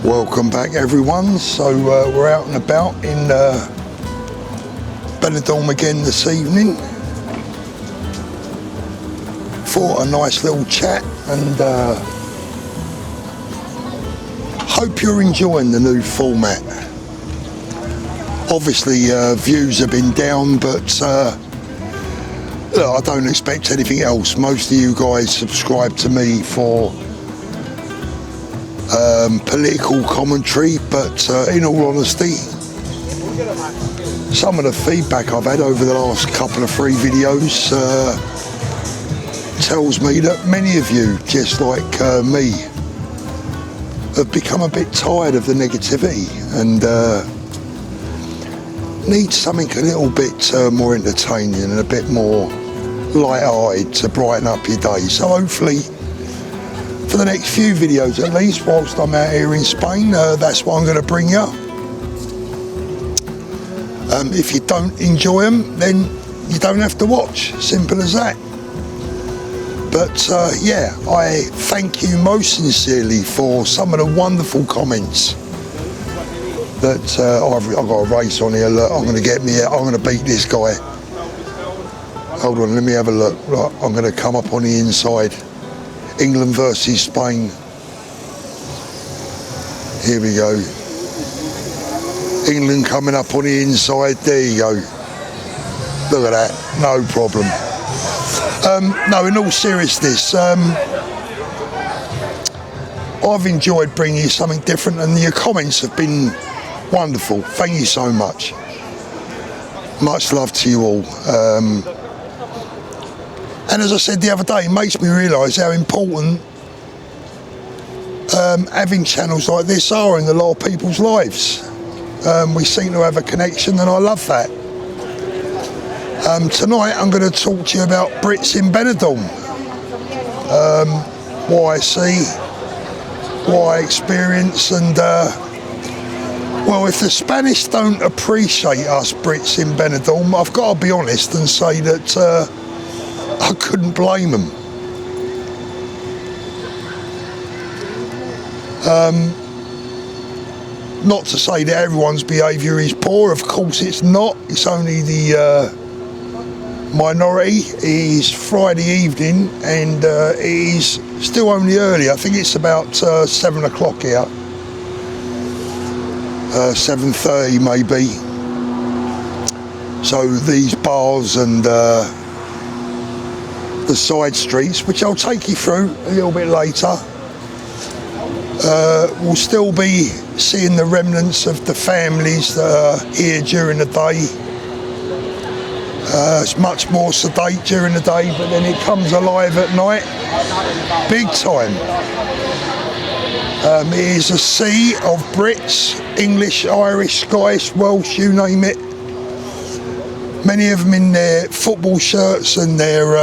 Welcome back everyone. So we're out and about in Benidorm again this evening for a nice little chat, and hope you're enjoying the new format. Obviously views have been down, but look, I don't expect anything else. Most of you guys subscribe to me for political commentary, but in all honesty, some of the feedback I've had over the last couple of free videos tells me that many of you, just like me, have become a bit tired of the negativity and need something a little bit more entertaining and a bit more light-hearted to brighten up your day. So hopefully for the next few videos at least, whilst I'm out here in Spain, that's what I'm going to bring you. If you don't enjoy them, then you don't have to watch, simple as that. But yeah, I thank you most sincerely for some of the wonderful comments that I've got a race on here. Look, I'm going to get me out, I'm going to beat this guy. Hold on, let me have a look. Right, I'm going to come up on the inside. England versus Spain. Here we go. England coming up on the inside. There you go. Look at that. No problem. No, in all seriousness, I've enjoyed bringing you something different, and your comments have been wonderful. Thank you so much. Much love to you all. And as I said the other day, it makes me realise how important having channels like this are in a lot of people's lives. We seem to have a connection, and I love that. Tonight I'm going to talk to you about Brits in Benidorm. What I see, what I experience, and well, if the Spanish don't appreciate us Brits in Benidorm, I've got to be honest and say that I couldn't blame them. Not to say that everyone's behaviour is poor, of course it's not. It's only the minority. It is Friday evening, and it is still only early. I think it's about 7 o'clock here. 7:30 maybe. So these bars and the side streets, which I'll take you through a little bit later, we'll still be seeing the remnants of the families that are here during the day. It's much more sedate during the day, but then it comes alive at night, big time. It is a sea of Brits, English, Irish, Scottish, Welsh, you name it. Many of them in their football shirts and their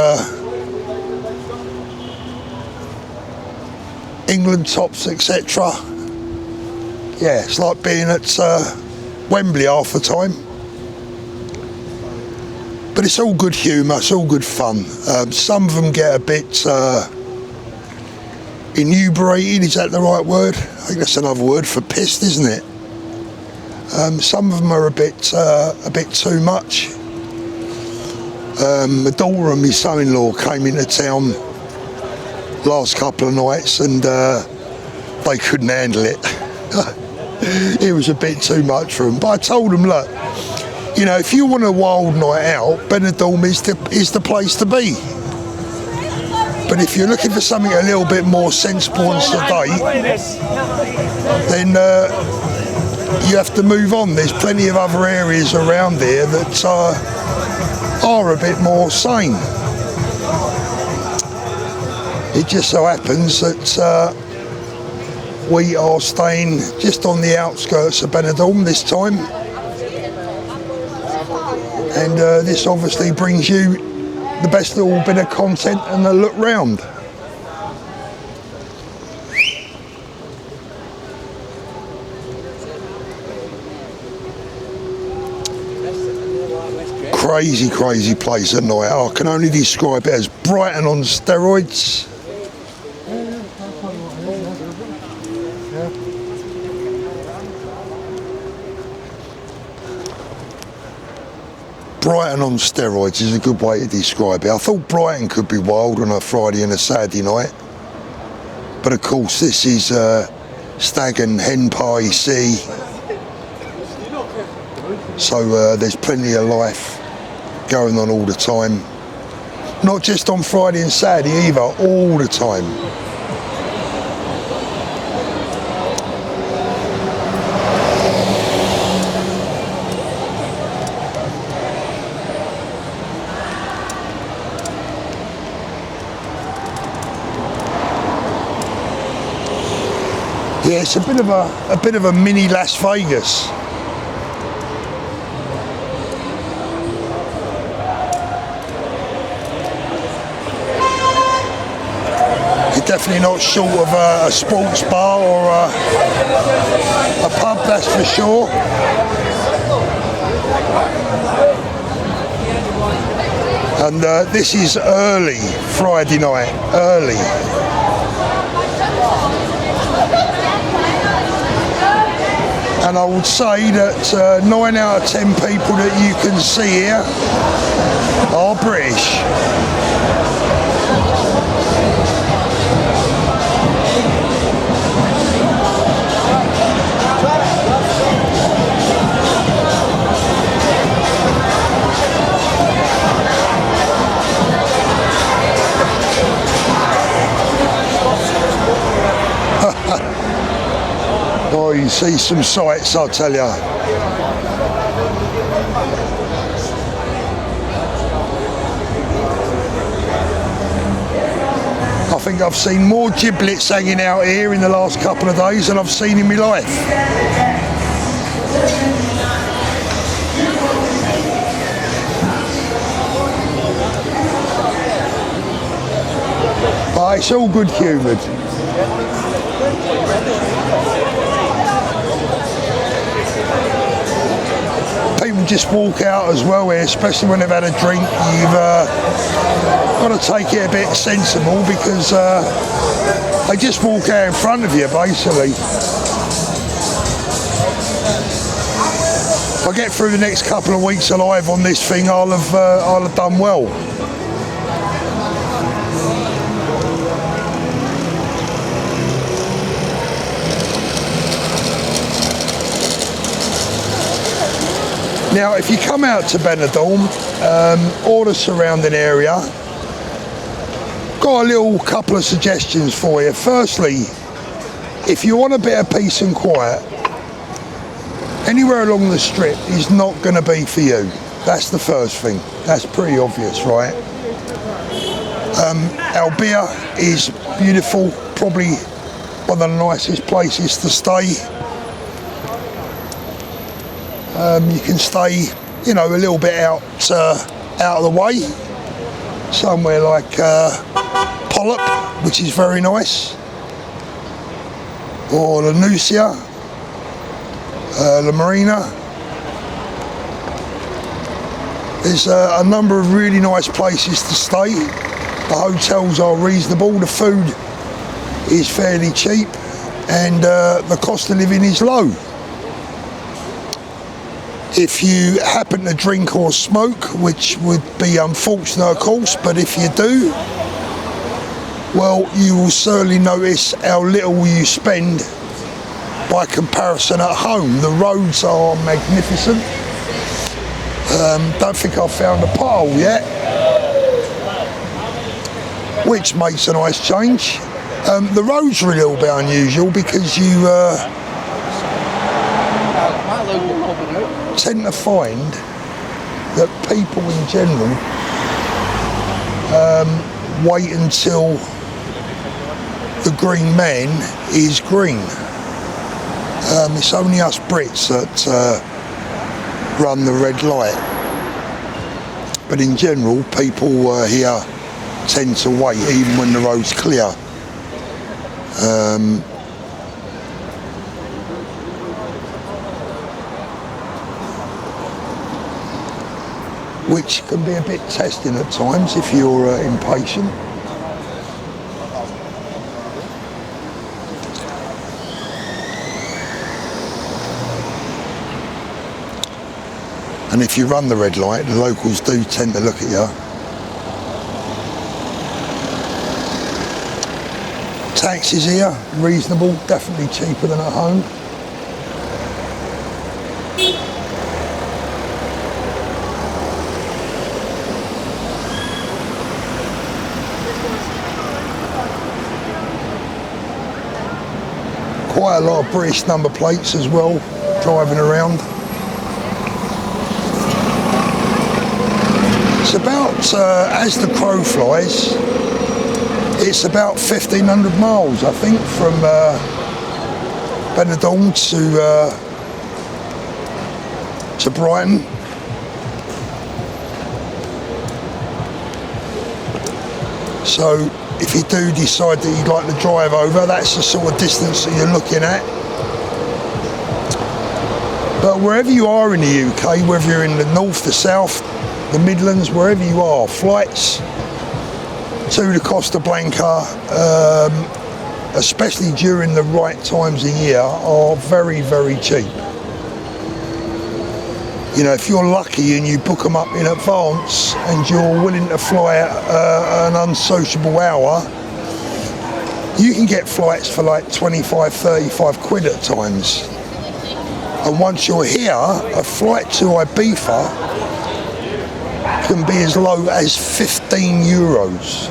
England tops, etc. Yeah, it's like being at Wembley half the time. But it's all good humour, it's all good fun. Some of them get a bit inebriated, is that the right word? I think that's another word for pissed, isn't it? Some of them are a bit too much. My daughter and my son-in-law came into town last couple of nights and they couldn't handle it. It was a bit too much for them. But I told them, look, you know, if you want a wild night out, Benidorm is the place to be. But if you're looking for something a little bit more sensible and sedate, then you have to move on. There's plenty of other areas around here that are a bit more sane. It just so happens that we are staying just on the outskirts of Benidorm this time, and this obviously brings you the best little bit of content and a look round. Crazy place at night. I can only describe it as Brighton on steroids. Brighton on steroids is a good way to describe it. I thought Brighton could be wild on a Friday and a Saturday night, but of course this is stag and hen party sea, so there's plenty of life going on all the time. Not just on Friday and Saturday either, all the time. Yeah, it's a bit of a mini Las Vegas. It's definitely not short of a sports bar or a pub, that's for sure. And this is early Friday night, early. And I would say that 9 out of 10 people that you can see here are British. Oh, you see some sights, I'll tell you. I think I've seen more giblets hanging out here in the last couple of days than I've seen in my life. But it's all good humoured. People just walk out as well here, especially when they've had a drink. You've got to take it a bit sensible because they just walk out in front of you, basically. If I get through the next couple of weeks alive on this thing, I'll have done well. Now, if you come out to Benidorm or the surrounding area, got a little couple of suggestions for you. Firstly, if you want a bit of peace and quiet, anywhere along the strip is not going to be for you. That's the first thing. That's pretty obvious, right? Albia is beautiful, probably one of the nicest places to stay. You can stay, you know, a little bit out of the way, somewhere like Polyp, which is very nice, or La Nucia, La Marina. There's a number of really nice places to stay. The hotels are reasonable, the food is fairly cheap, and the cost of living is low. If you happen to drink or smoke, which would be unfortunate of course, but if you do, well, you will certainly notice how little you spend by comparison at home. The roads are magnificent. Don't think I've found a pothole yet, which makes a nice change. The roads are a little bit unusual because you tend to find that people in general wait until the green man is green. It's only us Brits that run the red light, but in general people here tend to wait even when the road's clear. Which can be a bit testing at times if you're impatient. And if you run the red light, the locals do tend to look at you. Taxis here, reasonable, definitely cheaper than at home. Quite a lot of British number plates as well, driving around. It's about, as the crow flies, it's about 1,500 miles, I think, from Benidorm to Brighton. So if you do decide that you'd like to drive over, that's the sort of distance that you're looking at. But wherever you are in the UK, whether you're in the north, the south, the Midlands, wherever you are, flights to the Costa Blanca, especially during the right times of year, are very, very cheap. You know, if you're lucky and you book them up in advance and you're willing to fly at an unsociable hour, you can get flights for like 25, 35 quid at times. And once you're here, a flight to Ibiza can be as low as 15 euros.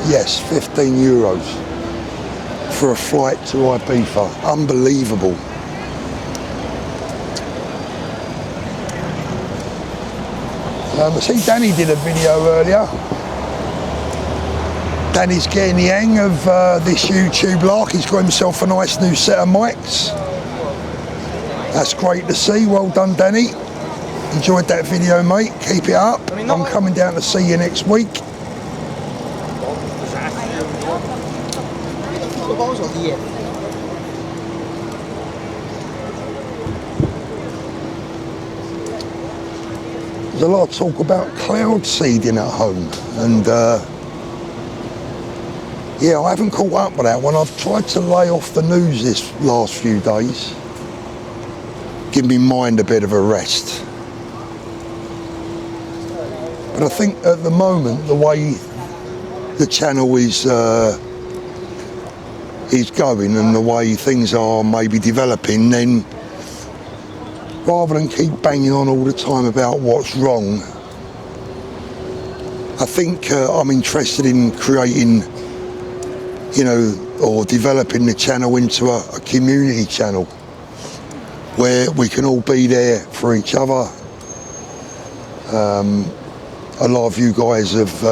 Yes, 15 euros for a flight to Ibiza. Unbelievable. I see Danny did a video earlier. Danny's getting the hang of this YouTube lark. He's got himself a nice new set of mics. That's great to see. Well done, Danny. Enjoyed that video, mate. Keep it up. I'm coming down to see you next week. There's a lot of talk about cloud seeding at home, and yeah, I haven't caught up with that one. I've tried to lay off the news this last few days, give me mind a bit of a rest. But I think at the moment, the way the channel is going and the way things are maybe developing, then rather than keep banging on all the time about what's wrong, I think I'm interested in creating, you know, or developing the channel into a community channel where we can all be there for each other. A lot of you guys have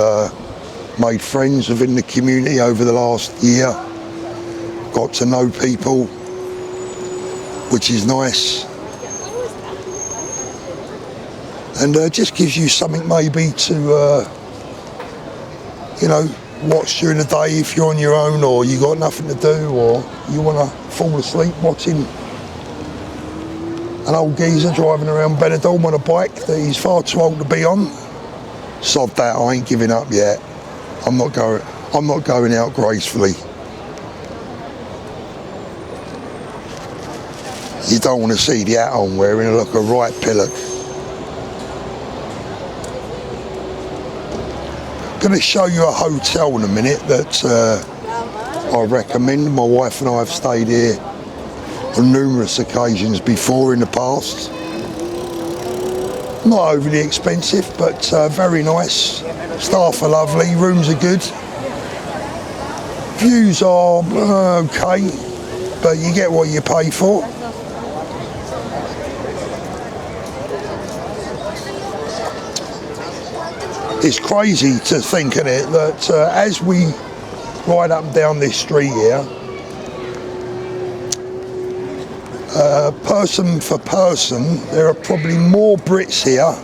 made friends within the community over the last year, got to know people, which is nice. And just gives you something maybe to, you know, watch during the day if you're on your own or you got nothing to do or you want to fall asleep watching an old geezer driving around Benidorm on a bike that he's far too old to be on. Sod that, I ain't giving up yet. I'm not going out gracefully. You don't want to see the hat I'm wearing, I look a right pillock. Going to show you a hotel in a minute that I recommend. My wife and I have stayed here on numerous occasions before in the past. Not overly expensive, but very nice. Staff are lovely, rooms are good. Views are okay, but you get what you pay for. It's crazy to think in it that as we ride up and down this street here, person for person, there are probably more Brits here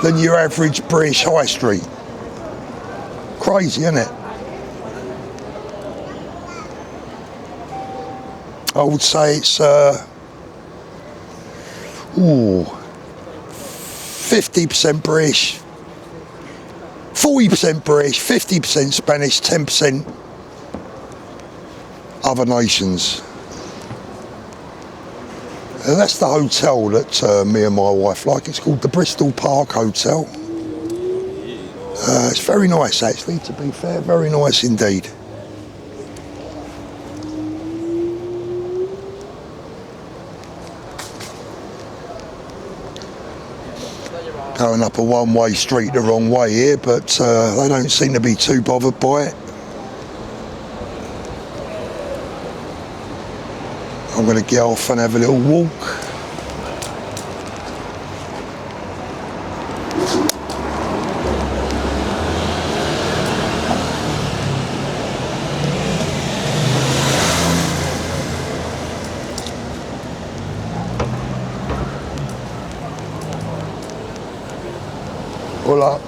than your average British high street. Crazy, isn't it? I would say it's 50% British, 40% British, 50% Spanish, 10% other nations. And that's the hotel that me and my wife like. It's called the Bristol Park Hotel. It's very nice actually, to be fair, very nice indeed. Going up a one-way street the wrong way here, but they don't seem to be too bothered by it. I'm going to get off and have a little walk. Hola.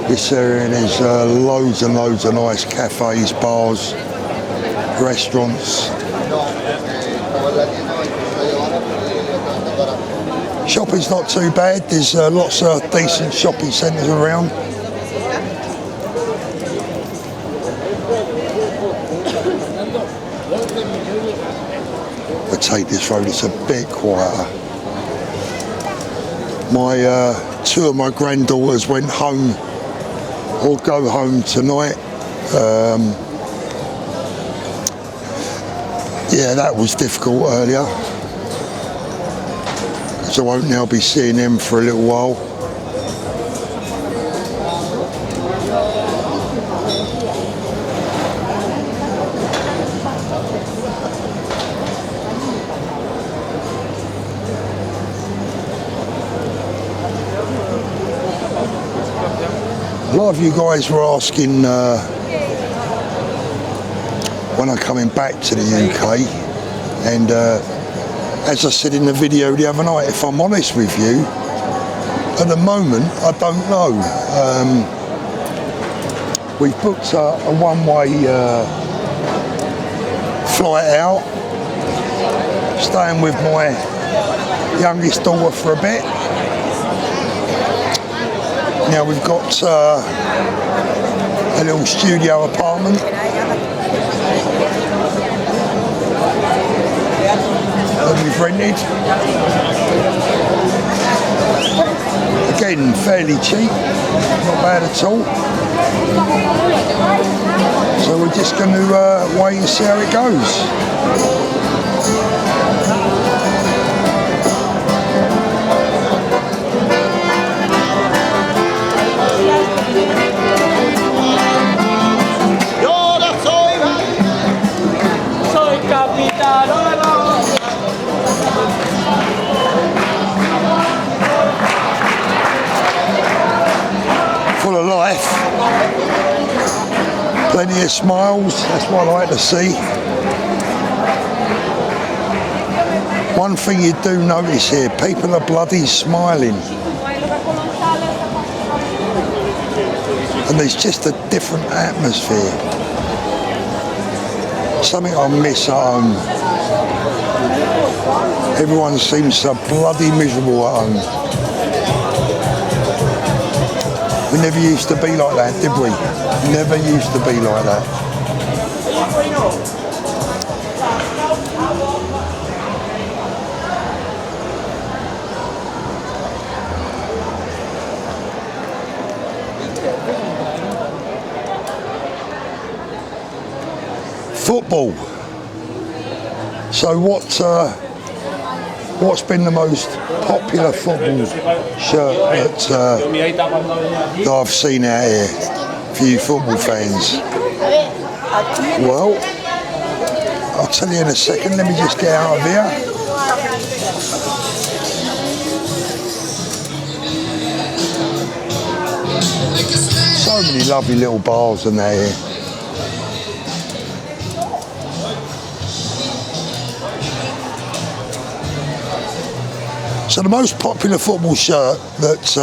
This area, there's loads and loads of nice cafes, bars, restaurants. Shopping's not too bad, there's lots of decent shopping centres around. I take this road, it's a bit quieter. Two of my granddaughters went home or go home tonight. Yeah, that was difficult earlier. So I won't now be seeing them for a little while. A lot of you guys were asking when I'm coming back to the UK, and as I said in the video the other night, if I'm honest with you, at the moment I don't know. We've booked a one-way flight out, staying with my youngest daughter for a bit. Now we've got a little studio apartment that we've rented. Again, fairly cheap, not bad at all. So we're just going to wait and see how it goes. life. Plenty of smiles, that's what I like to see. One thing you do notice here, people are bloody smiling. And there's just a different atmosphere. Something I miss at home. Everyone seems so bloody miserable at home. We never used to be like that, did we? Never used to be like that. Football. So what's been the most popular football shirt that I've seen out here for you football fans? Well, I'll tell you in a second. Let me just get out of here. So many lovely little bars in there here. So the most popular football shirt that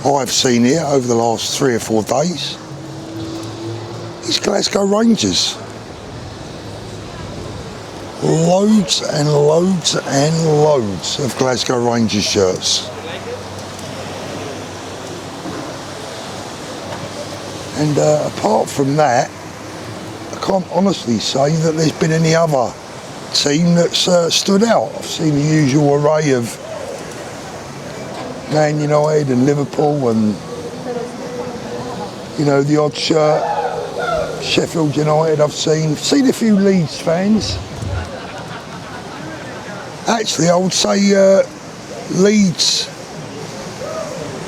I've seen here over the last 3 or 4 days is Glasgow Rangers. Loads and loads and loads of Glasgow Rangers shirts. And apart from that, I can't honestly say that there's been any other team that's stood out. I've seen the usual array of Man United and Liverpool and, you know, the odd shirt. Sheffield United I've seen a few Leeds fans. Actually, I would say Leeds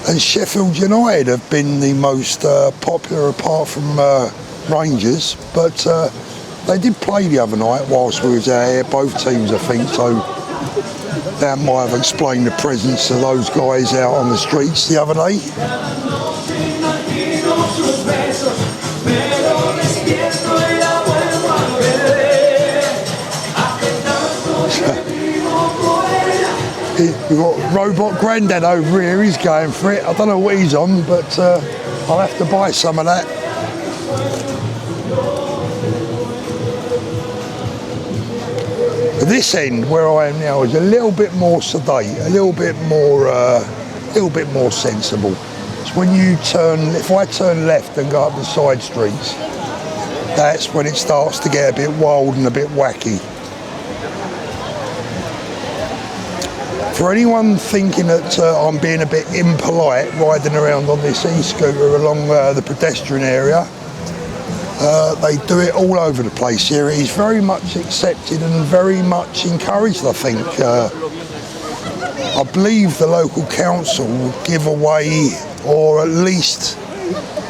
and Sheffield United have been the most popular apart from Rangers, but they did play the other night whilst we was out here, both teams I think, so that might have explained the presence of those guys out on the streets the other day. We've got Robot Grandad over here, he's going for it. I don't know what he's on, but I'll have to buy some of that. This end where I am now is a little bit more sedate, a little bit more sensible. It's when you turn, if I turn left and go up the side streets, that's when it starts to get a bit wild and a bit wacky. For anyone thinking that I'm being a bit impolite riding around on this e-scooter along the pedestrian area, they do it all over the place here. It is very much accepted and very much encouraged, I think. I believe the local council give away or at least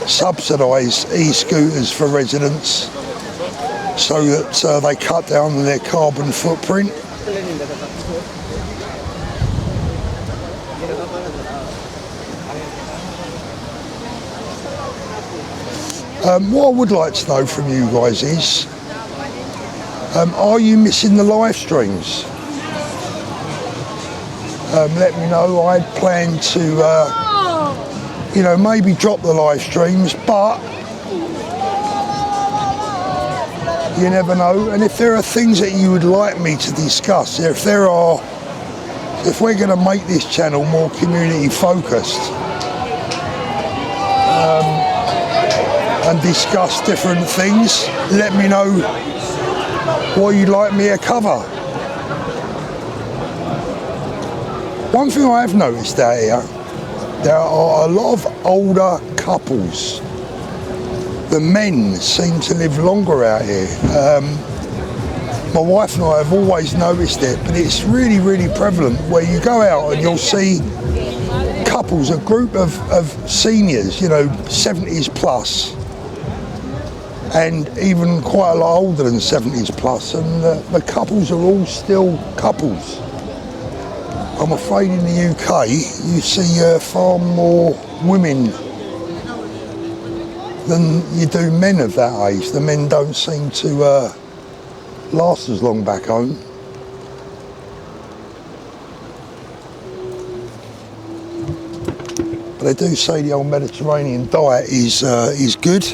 subsidise e-scooters for residents so that they cut down on their carbon footprint. What I would like to know from you guys is, are you missing the live streams? Let me know. I'd planned to, you know, maybe drop the live streams, but you never know. And if there are things that you would like me to discuss, if we're going to make this channel more community focused, and discuss different things, let me know what you'd like me to cover. One thing I have noticed out here, there are a lot of older couples. The men seem to live longer out here. My wife and I have always noticed it, but it's really, really prevalent where you go out and you'll see couples, a group of seniors, you know, 70s plus, and even quite a lot older than 70s plus, and the couples are all still couples. I'm afraid in the UK you see far more women than you do men of that age. The men don't seem to last as long back home. But they do say the old Mediterranean diet is good.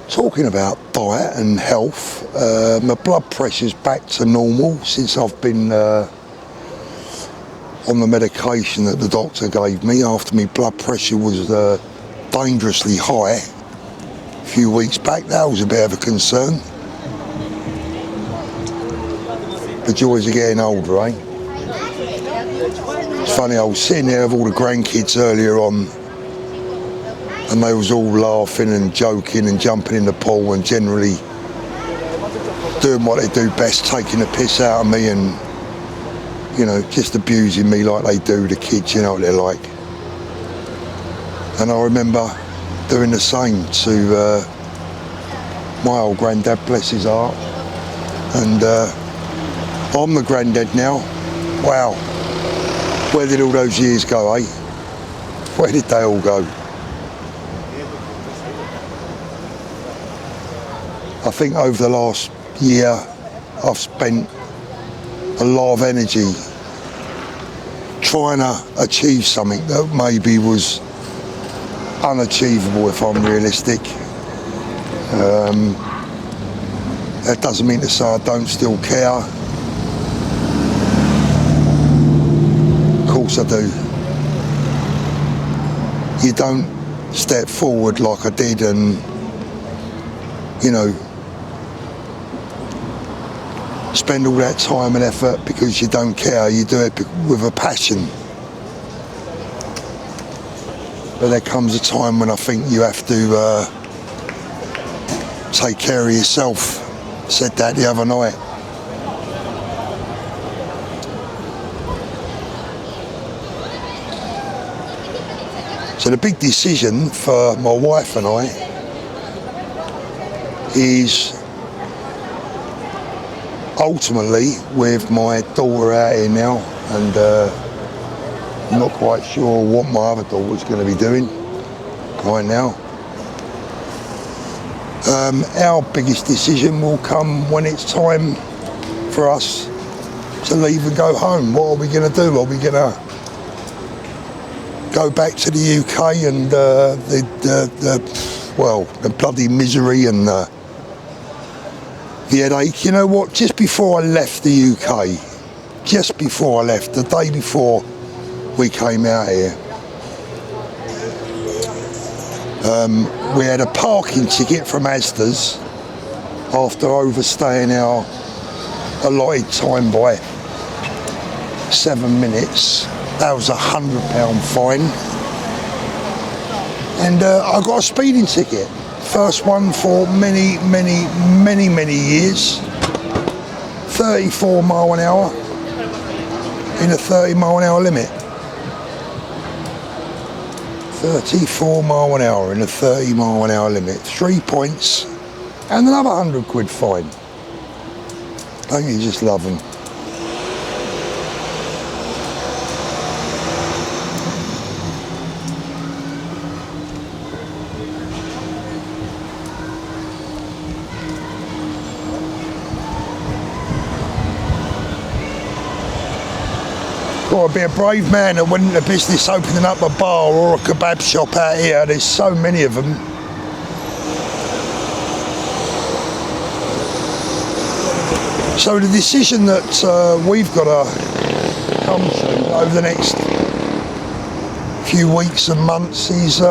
Talking about diet and health, my blood pressure's back to normal since I've been on the medication that the doctor gave me after my blood pressure was dangerously high a few weeks back. That was a bit of a concern. The joys of getting older, eh? It's funny, I was sitting there with all the grandkids earlier on, and they was all laughing and joking and jumping in the pool and generally doing what they do best, taking the piss out of me and, you know, just abusing me like they do, the kids, you know what they're like. And I remember doing the same to my old granddad, bless his heart. And I'm the granddad now. Wow. Where did all those years go, eh? Where did they all go? I think over the last year I've spent a lot of energy trying to achieve something that maybe was unachievable if I'm realistic. That doesn't mean to say I don't still care. Of course I do. You don't step forward like I did and, you know, spend all that time and effort because you don't care. You do it with a passion. But there comes a time when I think you have to take care of yourself. I said that the other night. So the big decision for my wife and I is ultimately, with my daughter out here now, and I'm not quite sure what my other daughter's going to be doing right now. Our biggest decision will come when it's time for us to leave and go home. What are we going to do? Are we going to go back to the UK and the bloody misery and the headache? You know what, just before I left the UK, the day before we came out here, we had a parking ticket from Asda's after overstaying our allotted time by 7 minutes. That was £100 fine. And I got a speeding ticket. First one for many years. 34 mile an hour in a 30 mile an hour limit. 34 mile an hour in a 30 mile an hour limit. 3 points and another £100 fine. Don't you just love them? Got to be a brave man that went into business opening up a bar or a kebab shop out here. There's so many of them. So the decision that we've got to come to over the next few weeks and months is,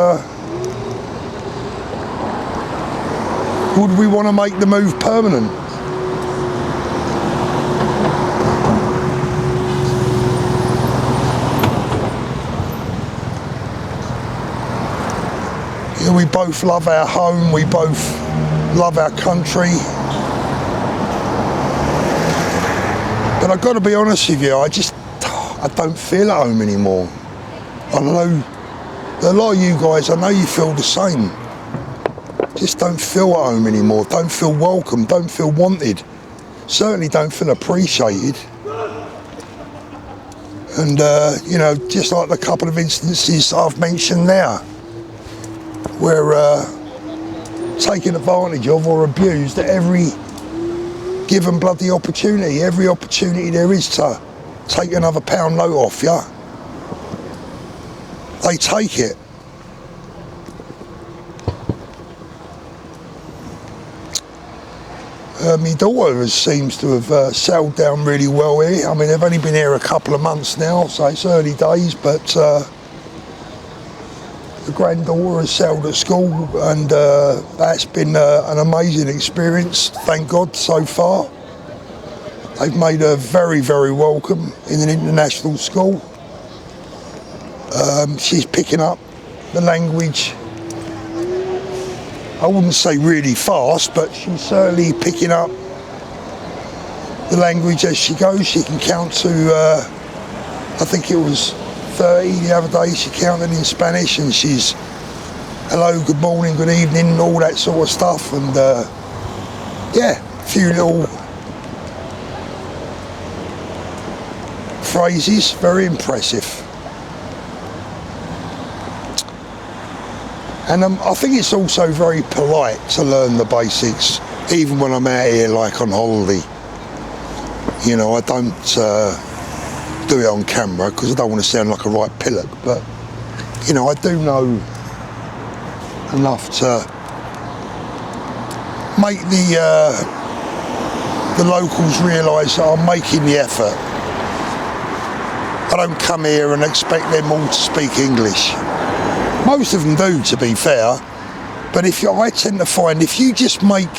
would we want to make the move permanent? We both love our home, we both love our country. But I've got to be honest with you, I don't feel at home anymore. I know a lot of you guys, I know you feel the same. Just don't feel at home anymore, don't feel welcome, don't feel wanted. Certainly don't feel appreciated. And, you know, just like the couple of instances I've mentioned now, where taken advantage of or abused at every given bloody opportunity. Every opportunity there is to take another pound note off you, they take it. My daughter seems to have settled down really well here. I mean, they've only been here a couple of months now, so it's early days, but the granddaughter has settled at school, and that's been an amazing experience, thank God, so far. They've made her very, very welcome in an international school. She's picking up the language, I wouldn't say really fast, but she's certainly picking up the language as she goes. She can count to, I think it was 30 the other day, she counted in Spanish, and she's hello, good morning, good evening, all that sort of stuff. And yeah, a few little phrases, very impressive. And I think it's also very polite to learn the basics, even when I'm out here like on holiday. You know, I don't do it on camera because I don't want to sound like a right pillock, but you know, I do know enough to make the locals realise that I'm making the effort. I don't come here and expect them all to speak English. Most of them do, to be fair, but I tend to find if you just make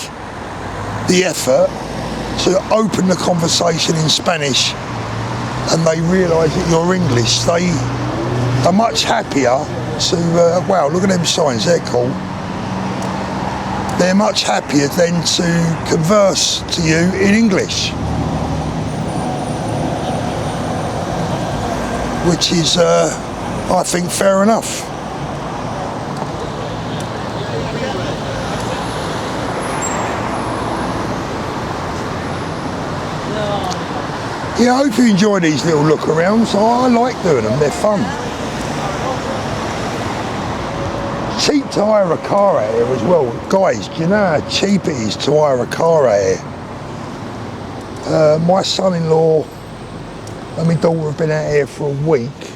the effort to open the conversation in Spanish and they realise that you're English, they are much happier to, wow, look at them signs, they're cool. They're much happier than to converse to you in English, which is, I think, fair enough. Yeah, I hope you enjoy these little look arounds. I like doing them, they're fun. Cheap to hire a car out here as well. Guys, do you know how cheap it is to hire a car out here? My son-in-law and my daughter have been out here for a week.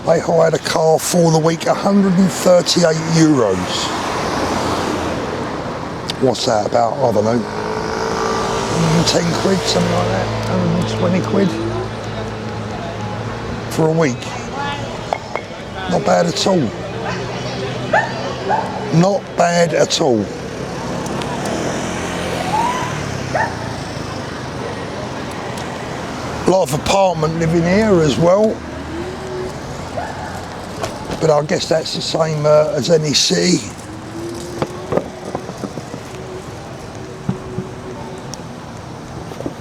They hired a car for the week, 138 euros. What's that about? I don't know. 110 quid, something like that, 120 quid for a week. Not bad at all. Not bad at all. A lot of apartment living here as well, but I guess that's the same as any city.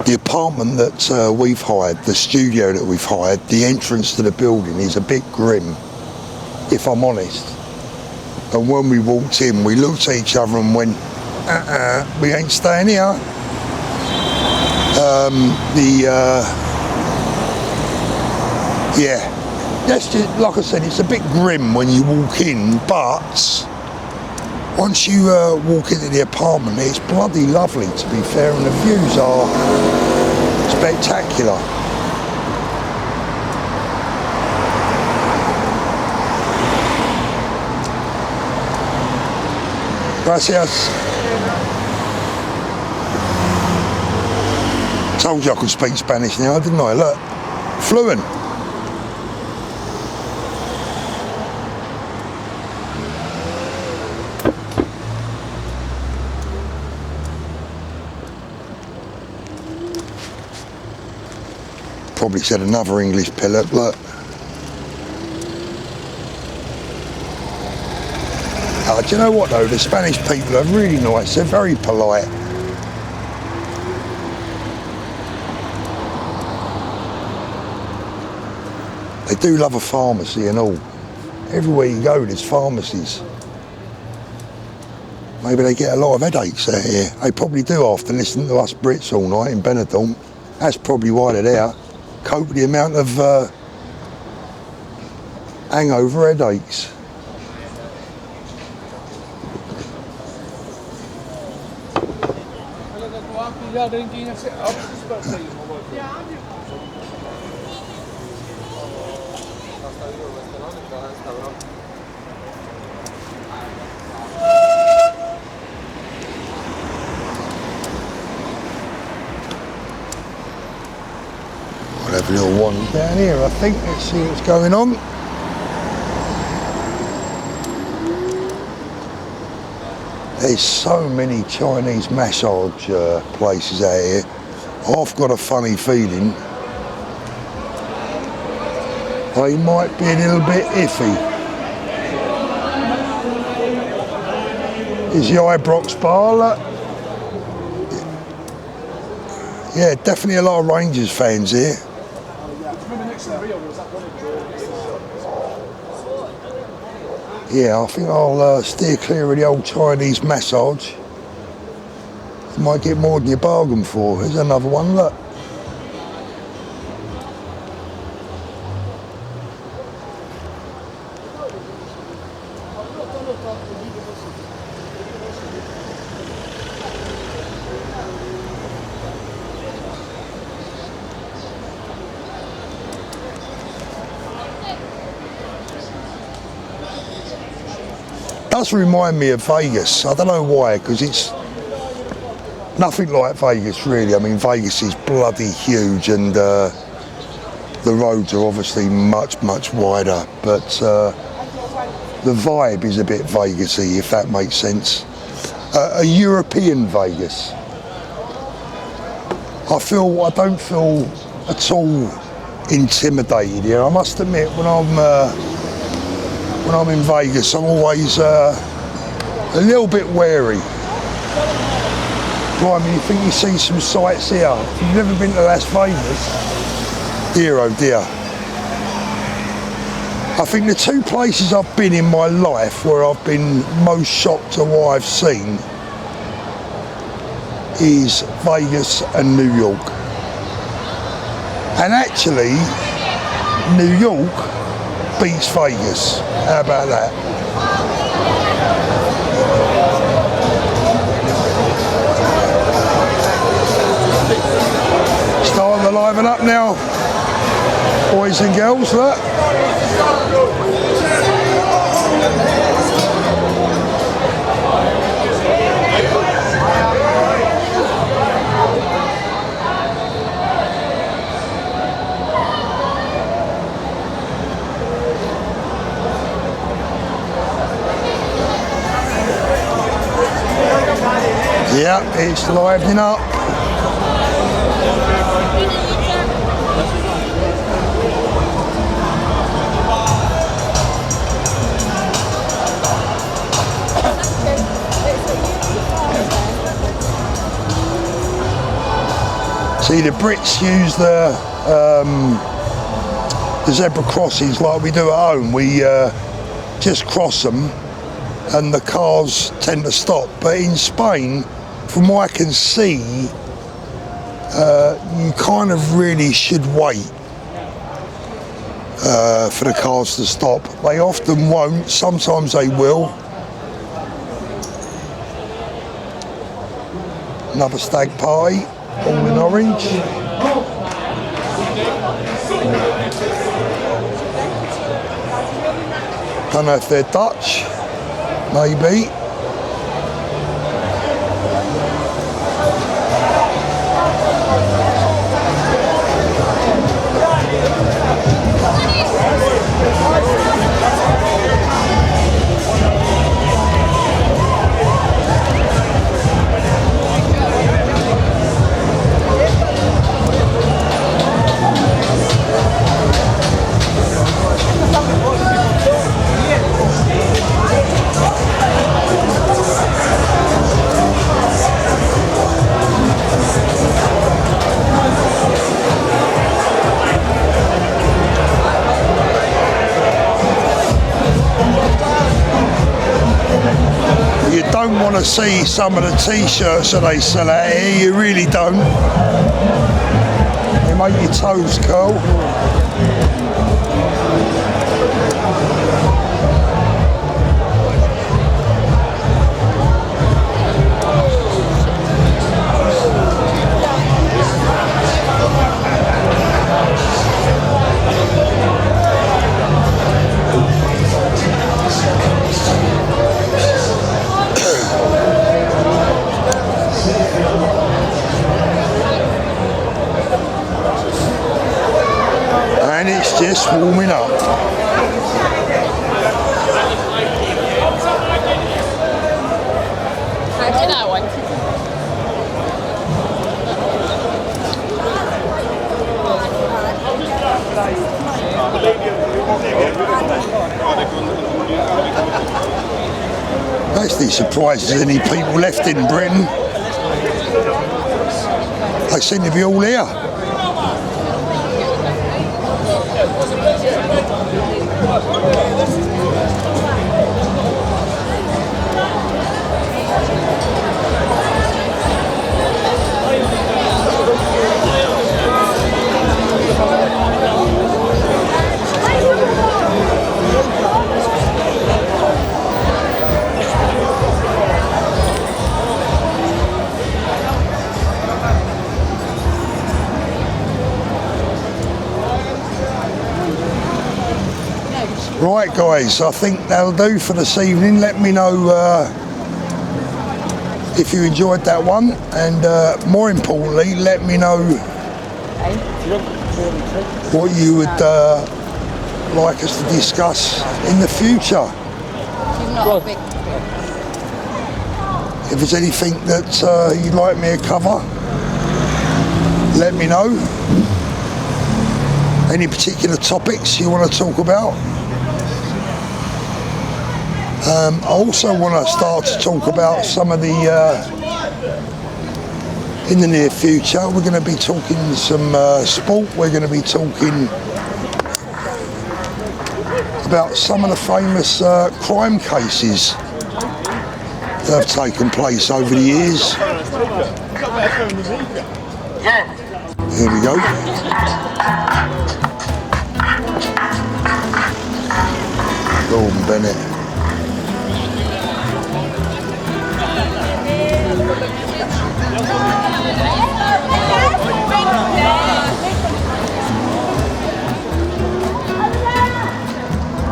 The apartment that we've hired, the studio that we've hired, the entrance to the building is a bit grim, if I'm honest. And when we walked in, we looked at each other and went, we ain't staying here. Yeah, that's just, like I said, it's a bit grim when you walk in, but once you walk into the apartment, it's bloody lovely, to be fair, and the views are spectacular. Gracias. Told you I could speak Spanish now, didn't I? Look, fluent. Probably said another English pillock, look. Do you know what though, the Spanish people are really nice, they're very polite. They do love a pharmacy and all. Everywhere you go there's pharmacies. Maybe they get a lot of headaches out here. They probably do after listening to us Brits all night in Benidorm. That's probably why they're there. cope with the amount of hangover headaches. I'll have a little wander down here, I think. Let's see what's going on. There's so many Chinese massage places out here. I've got a funny feeling they might be a little bit iffy. Is the Ibrox bar, look. Yeah, definitely a lot of Rangers fans here. Yeah, I think I'll steer clear of the old Chinese massage. You might get more than you bargain for. Here's another one, look. Does remind me of Vegas. I don't know why, because it's nothing like Vegas really. I mean, Vegas is bloody huge, and the roads are obviously much wider, but the vibe is a bit Vegasy, if that makes sense. A European Vegas. I don't feel at all intimidated here. I must admit, when I'm in Vegas, I'm always a little bit wary. Blimey, you think you see some sights here? If you've never been to Las Vegas, dear oh dear. I think the two places I've been in my life where I've been most shocked at what I've seen is Vegas and New York. And actually, New York beats Vegas. How about that? Starting to liven up now, boys and girls, look. Yeah, it's livening up. See, the Brits use the zebra crossings like we do at home. We just cross them and the cars tend to stop. But in Spain, from what I can see, you kind of really should wait for the cars to stop. They often won't, sometimes they will. Another stag party, all in orange. Don't know if they're Dutch, maybe. Don't want to see some of the t-shirts that they sell out here, you really don't. They make your toes curl. And it's just warming up. I did that one. Actually surprised there's any people left in Britain. They seem to be all here. Right guys, I think that'll do for this evening. Let me know if you enjoyed that one, and more importantly, let me know what you would like us to discuss in the future. If there's anything that you'd like me to cover, let me know. Any particular topics you want to talk about? I also want to start to talk about some of the, in the near future, we're going to be talking some sport. We're going to be talking about some of the famous crime cases that have taken place over the years. Here we go. Gordon Bennett.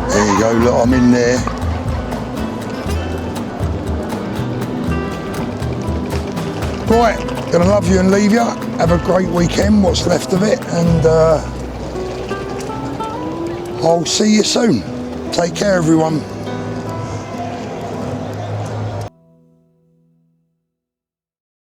There you go, look, I'm in there. Right, gonna love you and leave you. Have a great weekend, what's left of it, and I'll see you soon. Take care, everyone.